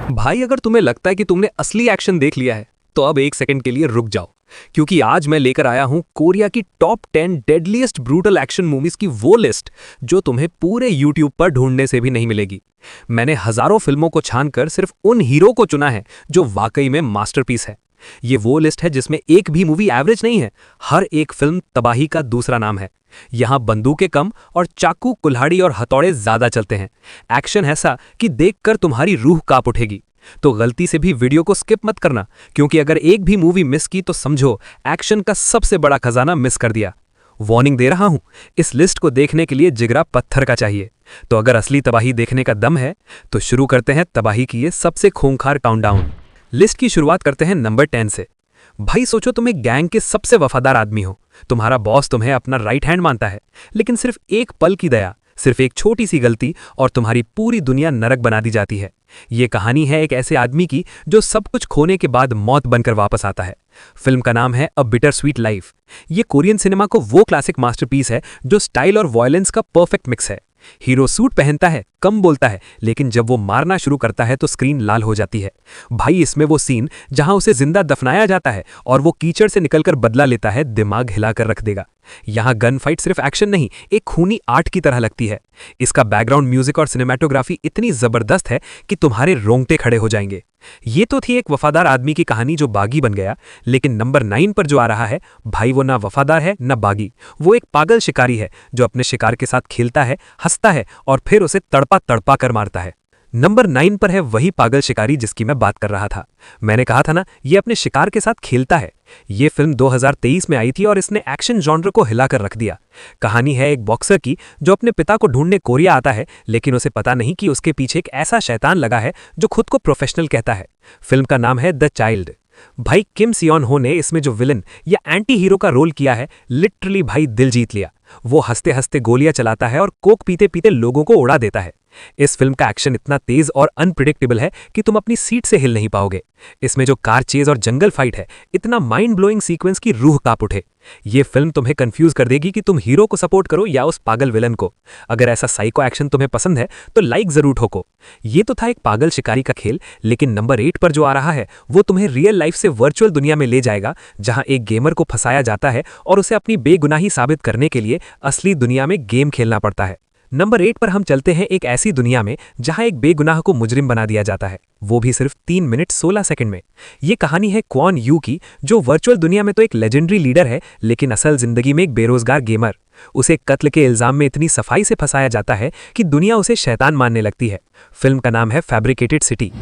भाई अगर तुम्हें लगता है कि तुमने असली एक्शन देख लिया है तो अब एक सेकंड के लिए रुक जाओ, क्योंकि आज मैं लेकर आया हूं कोरिया की top 10 deadliest brutal action movies की वो लिस्ट जो तुम्हें पूरे यूट्यूब पर ढूंढने से भी नहीं मिलेगी। मैंने हजारों फिल्मों को छानकर सिर्फ उन हीरो को चुना है जो वाकई में मास्टरपीस है। ये वो लिस्ट है जिसमें एक भी मूवी एवरेज नहीं है, हर एक फिल्म तबाही का दूसरा नाम है। यहां बंदूकें कम और चाकू, कुल्हाड़ी और हथौड़े ज्यादा चलते हैं। एक्शन ऐसा कि देखकर तुम्हारी रूह कांप उठेगी। तो गलती से भी वीडियो को स्किप मत करना, क्योंकि अगर एक भी मूवी मिस की तो समझो एक्शन का सबसे बड़ा खजाना मिस कर दिया। वार्निंग दे रहा हूं, इस लिस्ट को देखने के लिए जिगरा पत्थर का चाहिए। तो अगर असली तबाही देखने का दम है तो शुरू करते हैं तबाही की ये सबसे खूंखार काउंटडाउन। लिस्ट की शुरुआत करते हैं नंबर 10 से। भाई सोचो तुम एक गैंग के सबसे वफादार आदमी हो। तुम्हारा बॉस तुम्हें अपना राइट हैंड मानता है, लेकिन सिर्फ एक पल की दया, सिर्फ एक छोटी सी गलती और तुम्हारी पूरी दुनिया नरक बना दी जाती है। ये कहानी है एक ऐसे आदमी की जो सब कुछ खोने के बाद मौत बनकर वापस आता है। फिल्म का नाम है अ बिटर स्वीट लाइफ। ये कोरियन सिनेमा को वो क्लासिक मास्टरपीस है जो स्टाइल और वॉयलेंस का परफेक्ट मिक्स है। हीरो सूट पहनता है, कम बोलता है, लेकिन जब वो मारना शुरू करता है तो स्क्रीन लाल हो जाती है। भाई इसमें वो सीन जहां उसे जिंदा दफनाया जाता है और वो कीचड़ से निकलकर बदला लेता है, दिमाग हिलाकर रख देगा। यहां गन फाइट सिर्फ एक्शन नहीं, एक खूनी आर्ट की तरह लगती है। इसका बैकग्राउंड म्यूजिक और सिनेमेटोग्राफी इतनी जबरदस्त है कि तुम्हारे रोंगटे खड़े हो जाएंगे। ये तो थी एक वफादार आदमी की कहानी जो बागी बन गया, लेकिन नंबर 9 पर जो आ रहा है, भाई वो ना वफादार है ना बागी। वो एक पागल शिकारी है जो अपने शिकार के साथ खेलता है, हंसता है और फिर उसे तड़पा तड़पा कर मारता है। नंबर 9 पर है वही पागल शिकारी जिसकी मैं बात कर रहा था। मैंने कहा था ना, ये अपने शिकार के साथ खेलता है। ये फिल्म 2023 में आई थी और इसने एक्शन जॉनर को हिलाकर रख दिया। कहानी है एक बॉक्सर की जो अपने पिता को ढूंढने कोरिया आता है, लेकिन उसे पता नहीं कि उसके पीछे एक ऐसा शैतान लगा है जो खुद को प्रोफेशनल कहता है। फिल्म का नाम है द चाइल्ड। भाई किम सियोन हो ने इसमें जो विलन या एंटी हीरो का रोल किया है, लिटरली भाई दिल जीत लिया। वो हंसते हंसते गोलियां चलाता है और कोक पीते पीते लोगों को उड़ा देता है। इस फिल्म का एक्शन इतना तेज और अनप्रिडिक्टेबल है कि तुम अपनी सीट से हिल नहीं पाओगे। इसमें जो कार चेज और जंगल फाइट है, इतना माइंड ब्लोइंग सीक्वेंस की रूह कांप उठे। ये फिल्म तुम्हें कंफ्यूज कर देगी कि तुम हीरो को सपोर्ट करो या उस पागल विलन को। अगर ऐसा साइको एक्शन तुम्हें पसंद है तो लाइक जरूर ठोको। ये तो था एक पागल शिकारी का खेल, लेकिन नंबर 8 पर जो आ रहा है वो तुम्हें रियल लाइफ से वर्चुअल दुनिया में ले जाएगा, जहां एक गेमर को फंसाया जाता है और उसे अपनी बेगुनाही साबित करने के लिए असली दुनिया में गेम खेलना पड़ता है। नंबर 8 पर हम चलते हैं एक ऐसी दुनिया में जहां एक बेगुनाह को मुजरिम बना दिया जाता है, वो भी सिर्फ 3 मिनट 16 सेकंड में। ये कहानी है क्वॉन यू की, जो वर्चुअल दुनिया में तो एक लेजेंडरी लीडर है, लेकिन असल जिंदगी में एक बेरोजगार गेमर। उसे कत्ल के इल्जाम में इतनी सफाई से फंसाया जाता है कि दुनिया उसे शैतान मानने लगती है। फिल्म का नाम है फैब्रिकेटेड सिटी।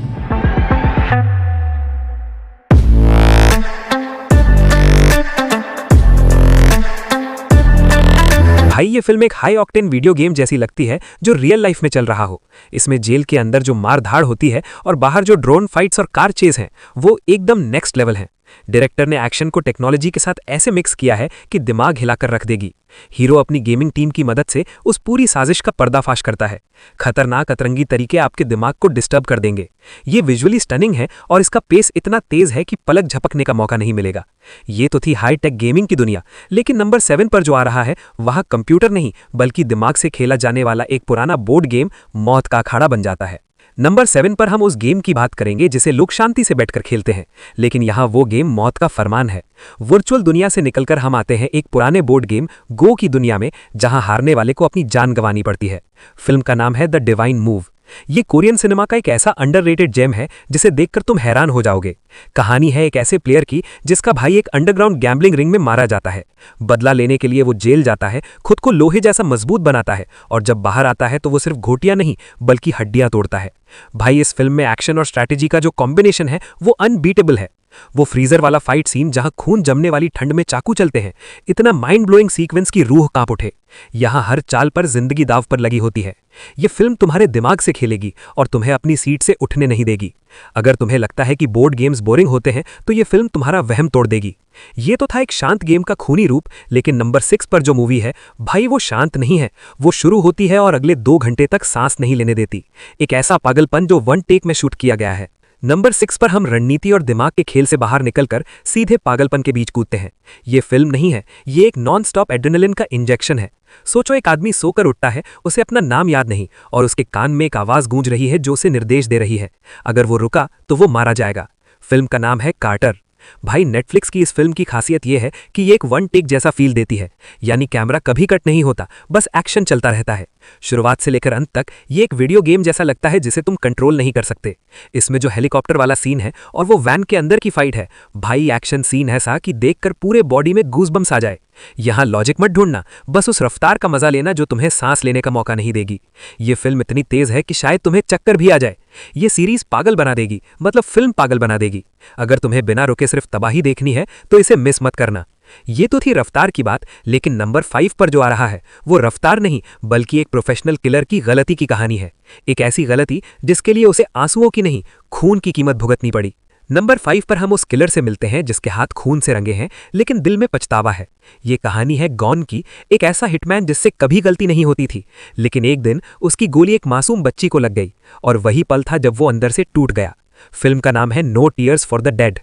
भाई ये फिल्म एक हाई ऑक्टेन वीडियो गेम जैसी लगती है जो रियल लाइफ में चल रहा हो। इसमें जेल के अंदर जो मार धाड़ होती है और बाहर जो ड्रोन फाइट्स और कार चेज हैं, वो एकदम नेक्स्ट लेवल हैं। डायरेक्टर ने एक्शन को टेक्नोलॉजी के साथ ऐसे मिक्स किया है कि दिमाग हिलाकर रख देगी। हीरो अपनी गेमिंग टीम की मदद से उस पूरी साजिश का पर्दाफाश करता है। खतरनाक अतरंगी तरीके आपके दिमाग को डिस्टर्ब कर देंगे। ये विजुअली स्टनिंग है और इसका पेस इतना तेज है कि पलक झपकने का मौका नहीं मिलेगा। ये तो थी हाई टेक गेमिंग की दुनिया, लेकिन नंबर 7 पर जो आ रहा है वहां कंप्यूटर नहीं बल्कि दिमाग से खेला जाने वाला एक पुराना बोर्ड गेम मौत का अखाड़ा बन जाता है। नंबर 7 पर हम उस गेम की बात करेंगे जिसे लोग शांति से बैठकर खेलते हैं, लेकिन यहाँ वो गेम मौत का फरमान है। वर्चुअल दुनिया से निकलकर हम आते हैं एक पुराने बोर्ड गेम गो की दुनिया में, जहां हारने वाले को अपनी जान गंवानी पड़ती है। फिल्म का नाम है द डिवाइन मूव। ये कोरियन सिनेमा का एक ऐसा अंडररेटेड जेम है जिसे देखकर तुम हैरान हो जाओगे। कहानी है एक ऐसे प्लेयर की जिसका भाई एक अंडरग्राउंड गैम्बलिंग रिंग में मारा जाता है। बदला लेने के लिए वो जेल जाता है, खुद को लोहे जैसा मजबूत बनाता है और जब बाहर आता है तो वो सिर्फ घोटियां नहीं बल्कि हड्डियां तोड़ता है। भाई इस फिल्म में एक्शन और स्ट्रैटेजी का जो कॉम्बिनेशन है वो अनबीटेबल है। वो फ्रीजर वाला फाइट सीन जहां खून जमने वाली ठंड में चाकू चलते हैं, इतना माइंड ब्लोइंग सीक्वेंस की रूह कांप उठे। यहां हर चाल पर जिंदगी दांव पर लगी होती है। ये फिल्म तुम्हारे दिमाग से खेलेगी और तुम्हें अपनी सीट से उठने नहीं देगी। अगर तुम्हें लगता है कि बोर्ड गेम्स बोरिंग होते हैं तो ये फिल्म तुम्हारा वहम तोड़ देगी। ये तो था एक शांत गेम का खूनी रूप, लेकिन नंबर 6 पर जो मूवी है, भाई वो शांत नहीं है। वो शुरू होती है और अगले 2 घंटे तक सांस नहीं लेने देती। एक ऐसा पागलपन जो वन टेक में शूट किया गया है। नंबर 6 पर हम रणनीति और दिमाग के खेल से बाहर निकलकर सीधे पागलपन के बीच कूदते हैं। ये फिल्म नहीं है, ये एक नॉन स्टॉप एड्रेनलिन का इंजेक्शन है। सोचो, एक आदमी सोकर उठता है, उसे अपना नाम याद नहीं और उसके कान में एक आवाज गूंज रही है जो उसे निर्देश दे रही है। अगर वो रुका तो वो मारा जाएगा। फिल्म का नाम है कार्टर। भाई, नेटफ्लिक्स की इस फिल्म की खासियत यह है कि ये एक वन टेक जैसा फील देती है, यानी कैमरा कभी कट नहीं होता, बस एक्शन चलता रहता है। शुरुआत से लेकर अंत तक ये एक वीडियो गेम जैसा लगता है जिसे तुम कंट्रोल नहीं कर सकते। इसमें जो हेलीकॉप्टर वाला सीन है और वो वैन के अंदर की फाइट है, भाई एक्शन सीन ऐसा कि देखकर पूरे बॉडी में गूज़बम्स आ जाए। यहां लॉजिक मत ढूंढना, बस उस रफ्तार का मजा लेना जो तुम्हें सांस लेने का मौका नहीं देगी। ये फिल्म इतनी तेज है कि शायद तुम्हें चक्कर भी आ जाए। ये सीरीज पागल बना देगी, मतलब फिल्म पागल बना देगी। अगर तुम्हें बिना रुके सिर्फ तबाही देखनी है तो इसे मिस मत करना। ये तो थी रफ्तार की बात, लेकिन नंबर 5 पर जो आ रहा है वो रफ्तार नहीं बल्कि एक प्रोफेशनल किलर की गलती की कहानी है। एक ऐसी गलती जिसके लिए उसे आंसुओं की नहीं, खून की कीमत भुगतनी पड़ी। नंबर 5 पर हम उस किलर से मिलते हैं जिसके हाथ खून से रंगे हैं लेकिन दिल में पछतावा है। ये कहानी है गॉन की, एक ऐसा हिटमैन जिससे कभी गलती नहीं होती थी, लेकिन एक दिन उसकी गोली एक मासूम बच्ची को लग गई और वही पल था जब वो अंदर से टूट गया। फिल्म का नाम है no tears for the dead.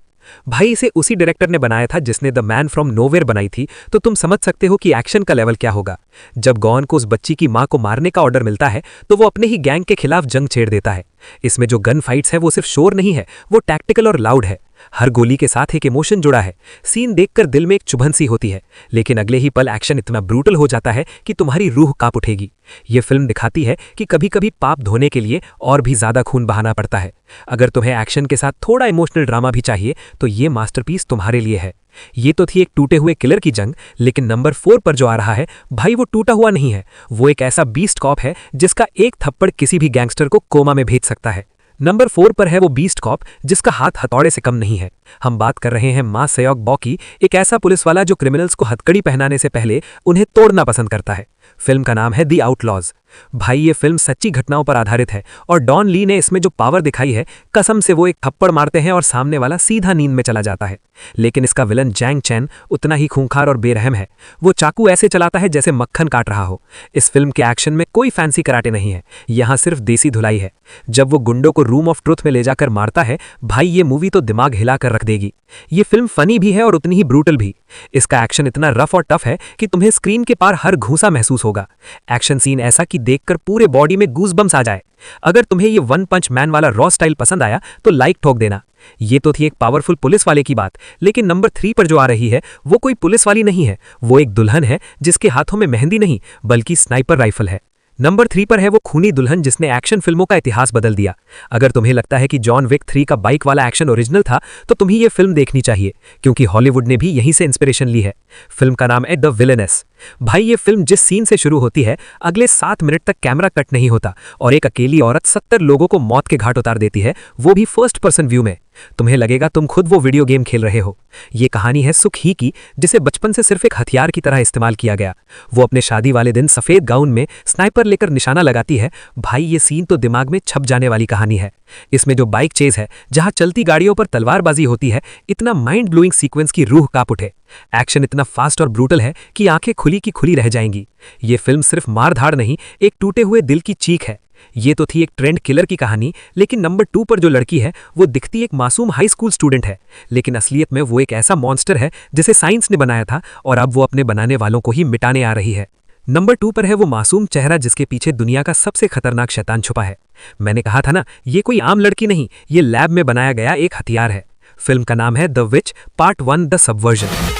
भाई, इसे उसी डायरेक्टर ने बनाया था जिसने द मैन फ्रॉम नोवेयर बनाई थी, तो तुम समझ सकते हो कि एक्शन का लेवल क्या होगा। जब गॉन को उस बच्ची की मां को मारने का ऑर्डर मिलता है तो वो अपने ही गैंग के खिलाफ जंग छेड़ देता है। इसमें जो गन फाइट्स है वो सिर्फ शोर नहीं है, वो टैक्टिकल और लाउड है। हर गोली के साथ एक इमोशन जुड़ा है। सीन देखकर दिल में एक चुभन सी होती है, लेकिन अगले ही पल एक्शन इतना ब्रूटल हो जाता है कि तुम्हारी रूह कांप उठेगी। ये फिल्म दिखाती है कि कभी कभी पाप धोने के लिए और भी ज्यादा खून बहाना पड़ता है। अगर तुम्हें एक्शन के साथ थोड़ा इमोशनल ड्रामा भी चाहिए तो ये मास्टरपीस तुम्हारे लिए है। ये तो थी एक टूटे हुए किलर की जंग, लेकिन नंबर 4 पर जो आ रहा है, भाई वो टूटा हुआ नहीं है, वो एक ऐसा बीस्ट कॉप है जिसका एक थप्पड़ किसी भी गैंगस्टर को कोमा में भेज सकता है। नंबर 4 पर है वो बीस्ट कॉप जिसका हाथ हथौड़े से कम नहीं है। हम बात कर रहे हैं मा सेओक बॉ की, एक ऐसा पुलिस वाला जो क्रिमिनल्स को हथकड़ी पहनाने से पहले उन्हें तोड़ना पसंद करता है। फिल्म का नाम है दी आउटलॉज। भाई, ये फिल्म सच्ची घटनाओं पर आधारित है और डॉन ली ने इसमें जो पावर दिखाई है, कसम से वो एक थप्पड़ मारते हैं और सामने वाला सीधा नींद में चला जाता है। लेकिन इसका विलन जैंग चैन उतना ही खूंखार और बेरहम है। वो चाकू ऐसे चलाता है जैसे मक्खन काट रहा हो। इस फिल्म के एक्शन में कोई फैंसी कराटे नहीं है, यहाँ सिर्फ देसी धुलाई है। जब वो गुंडों को रूम ऑफ ट्रुथ में ले जाकर मारता है, भाई ये मूवी तो दिमाग हिलाकर रख देगी। ये फिल्म फनी भी है और उतनी ही ब्रूटल भी। इसका एक्शन इतना रफ और टफ है कि तुम्हें स्क्रीन के पार हर घूंसा महसूस होगा। एक्शन सीन ऐसा कि देखकर पूरे बॉडी में गूज़बम्स आ जाए। अगर तुम्हें ये वन पंच मैन वाला रॉ स्टाइल पसंद आया तो लाइक ठोक देना। ये तो थी एक पावरफुल पुलिस वाले की बात, लेकिन नंबर 3 पर जो आ रही है वो कोई पुलिस वाली नहीं है, वो एक दुल्हन है जिसके हाथों में मेहंदी नहीं बल्कि स्नाइपर राइफल है। नंबर 3 पर है वो खूनी दुल्हन जिसने एक्शन फिल्मों का इतिहास बदल दिया। अगर तुम्हें लगता है कि जॉन विक 3 का बाइक वाला एक्शन ओरिजिनल था तो तुम्हें ये फिल्म देखनी चाहिए, क्योंकि हॉलीवुड ने भी यहीं से इंस्पिरेशन ली है। फिल्म का नाम है द विलेनेस। भाई, ये फिल्म जिस सीन से शुरू होती है, अगले 7 मिनट तक कैमरा कट नहीं होता और एक अकेली औरत 70 लोगों को मौत के घाट उतार देती है, वो भी फर्स्ट पर्सन व्यू में। तुम्हें लगेगा तुम खुद वो वीडियो गेम खेल रहे हो। ये कहानी है सुख ही की, जिसे बचपन से सिर्फ एक हथियार की तरह इस्तेमाल किया गया। वो अपने शादी वाले दिन सफेद गाउन में स्नाइपर लेकर निशाना लगाती है। भाई, ये सीन तो दिमाग में छप जाने वाली कहानी है। इसमें जो बाइक चेज है, जहां चलती गाड़ियों पर तलवारबाजी होती है, इतना माइंड ब्लोइंग सीक्वेंस की रूह कांप उठे। एक्शन इतना फास्ट और ब्रूटल है कि आंखें खुली की खुली रह जाएंगी। ये फिल्म सिर्फ मारधाड़ नहीं, एक टूटे हुए दिल की चीख है। ये तो थी एक ट्रेंड किलर की कहानी, लेकिन नंबर 2 पर जो लड़की है वो दिखती एक मासूम हाई स्कूल स्टूडेंट है, लेकिन असलियत में वो एक ऐसा मॉन्स्टर है जिसे साइंस ने बनाया था और अब वो अपने बनाने वालों को ही मिटाने आ रही है। नंबर 2 पर है वो मासूम चेहरा जिसके पीछे दुनिया का सबसे खतरनाक शैतान छुपा है। मैंने कहा था ना, ये कोई आम लड़की नहीं, ये लैब में बनाया गया एक हथियार है। फिल्म का नाम है the which part 1 the subversion.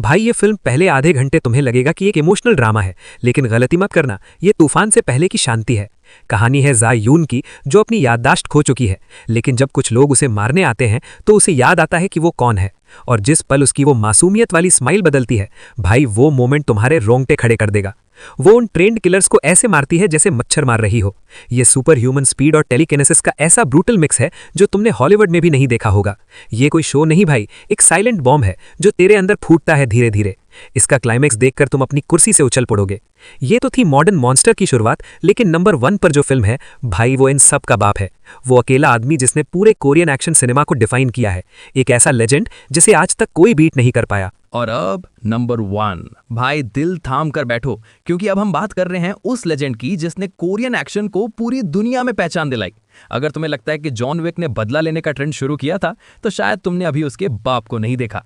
भाई, ये फिल्म पहले आधे घंटे तुम्हें लगेगा कि एक इमोशनल ड्रामा है, लेकिन गलती मत करना, ये तूफान से पहले की शांति है। कहानी है जा यून की, जो अपनी याददाश्त खो चुकी है, लेकिन जब कुछ लोग उसे मारने आते हैं तो उसे याद आता है कि वो कौन है, और जिस पल उसकी वो मासूमियत वाली स्माइल बदलती है, भाई वो मोमेंट तुम्हारे रोंगटे खड़े कर देगा। वो उन ट्रेंड किलर्स को ऐसे मारती है जैसे मच्छर मार रही हो। ये सुपर ह्यूमन स्पीड और टेलीकिनेसिस का ऐसा ब्रूटल मिक्स है जो तुमने हॉलीवुड में भी नहीं देखा होगा। ये कोई शो नहीं भाई, एक साइलेंट बॉम्ब है जो तेरे अंदर फूटता है धीरे धीरे। इसका क्लाइमेक्स देखकर तुम अपनी कुर्सी से उछल पड़ोगे। ये तो थी मॉडर्न मॉन्स्टर की शुरुआत, लेकिन नंबर 1 पर जो फिल्म है भाई, वो इन सब का बाप है। वो अकेला आदमी जिसने पूरे कोरियन एक्शन सिनेमा को डिफाइन किया है, एक ऐसा लेजेंड जिसे आज तक कोई बीट नहीं कर पाया। और अब नंबर 1। भाई दिल थाम कर बैठो, क्योंकि अब हम बात कर रहे हैं उस लेजेंड की जिसने कोरियन एक्शन को पूरी दुनिया में पहचान दिलाई। अगर तुम्हें लगता है कि जॉन विक ने बदला लेने का ट्रेंड शुरू किया था, तो शायद तुमने अभी उसके बाप को नहीं देखा।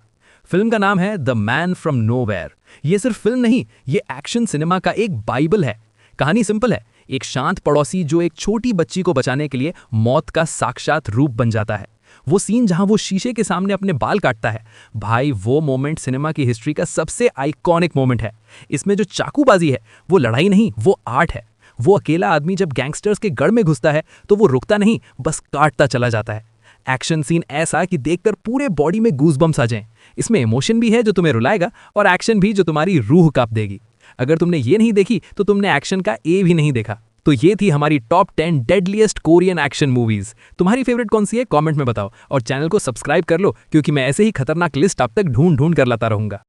फिल्म का नाम है द मैन फ्रॉम नोवेयर। ये सिर्फ फिल्म नहीं, ये एक्शन सिनेमा का एक बाइबल है। कहानी सिंपल है, एक शांत पड़ोसी जो एक छोटी बच्ची को बचाने के लिए मौत का साक्षात रूप बन जाता है। वो सीन जहां वो शीशे के सामने अपने बाल काटता है, भाई वो मोमेंट सिनेमा की हिस्ट्री का सबसे आइकॉनिक मोमेंट है। इसमें जो चाकूबाजी है वो लड़ाई नहीं, वो आर्ट है। वो अकेला आदमी जब गैंगस्टर्स के गढ़ में घुसता है तो वो रुकता नहीं, बस काटता चला जाता है। एक्शन सीन ऐसा कि देखकर पूरे बॉडी में गूज़बम्स आ जाएं। इसमें इमोशन भी है जो तुम्हें रुलाएगा, और एक्शन भी जो तुम्हारी रूह कांप देगी। अगर तुमने ये नहीं देखी तो तुमने एक्शन का ए भी नहीं देखा। तो ये थी हमारी top 10 deadliest Korean action movies. तुम्हारी फेवरेट कौन सी है, कमेंट में बताओ, और चैनल को सब्सक्राइब कर लो, क्योंकि मैं ऐसे ही खतरनाक लिस्ट अब तक ढूंढ कर लाता रहूंगा।